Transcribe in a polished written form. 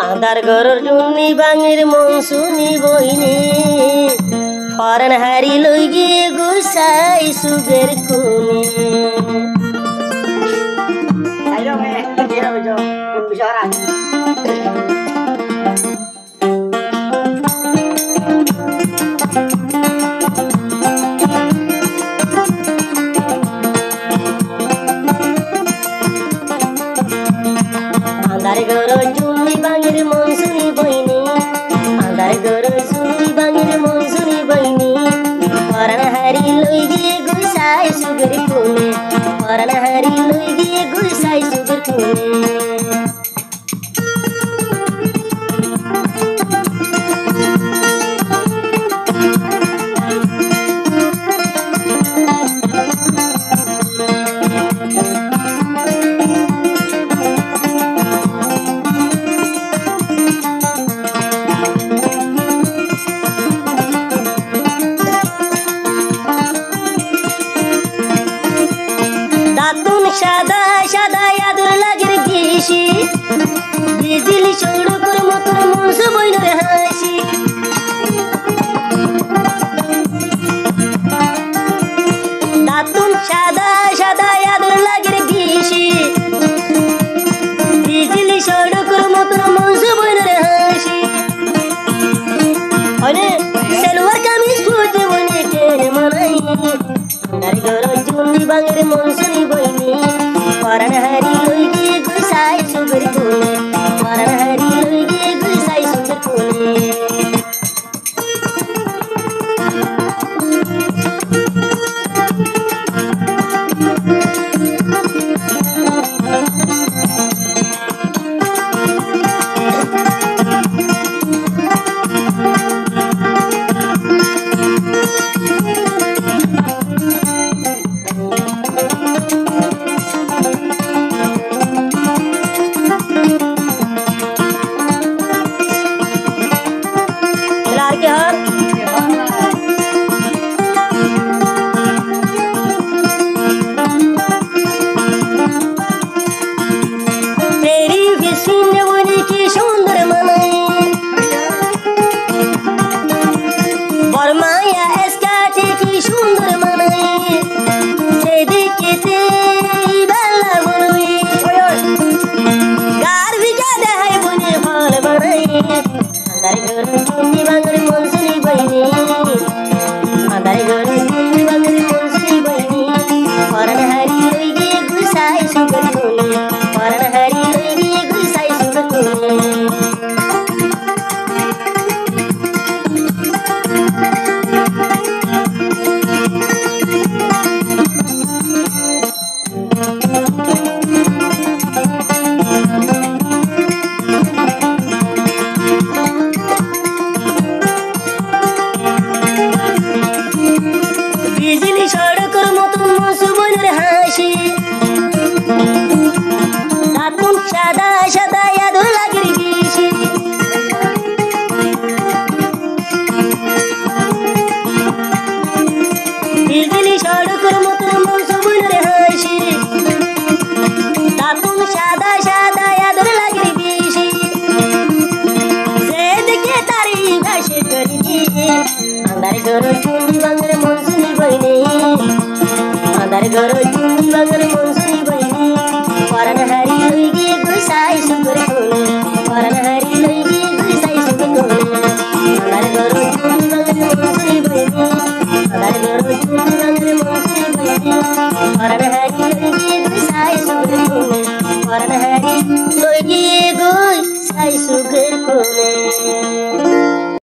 আদার গরর জুনি বাঙির মন শুনি বইনি ফরেন হারি লই গিয়ে গুসাই সুগের কুনি আদার গরর জুনি বাঙির মন শুনি বইনি আদার গরর জুনি বাঙির মন শুনি বইনি ফরেন হারি লই গিয়ে গুসাই সুগের কুনি ফরেন হারি লই গিয়ে গুসাই সুগের কুনি সাদা সাদা আদর লাগের বেশি বিজলি সড়কের মতন মনস বইনের হাসি দাতুন সাদা সাদা আদর লাগের বেশি বিজলি সড়কের মতন মনস বইনের হাসি অনে সেলওয়ার কামিজ পরতে মনে কেন মানাই আন্দার গরর জুনি বাঙের মন শুনি বইনি ফরেন হারি লই গিয়ে গুসাই সুগের কুনি ফরেন হারি লই গিয়ে গুসাই সুগের কুনি আদার গরর জুনি বাঙের মন শুনি বইনি আদার গরর জুনি বাঙের মন শুনি বইনি ফরেন হারি লই গিয়ে গুসাই সুগের কুনি ফরেন হারি লই গিয়ে গুসাই সুগের কুনি বিজলি সড়কের মতন মনস বইনের হাসি দাতুন সাদা সাদা আদর লাগের বেশি বিজলি সড়কের মতন মনস বইনের হাসি দাতুন সাদা সাদা আদর লাগের বেশি যেদিকে তারি ভাসে করি আন্দার গরর জুনি বাঙের মন শুনি বইনি আন্দার গরর জুনি বাঙের মন শুনি বইনি ফরেন হারি লই গিয়ে গুসাই সুগের কুনি ফরেন হারি লই গিয়ে গুসাই সুগের কুনি আন্দার গরর জুনি বাঙের মন শুনি বইনি আন্দার গরর জুনি বাঙের মন শুনি বইনি ফরেন হারি লই গিয়ে গুসাই সুগের কুনি ফরেন হারি লই গিয়ে গুই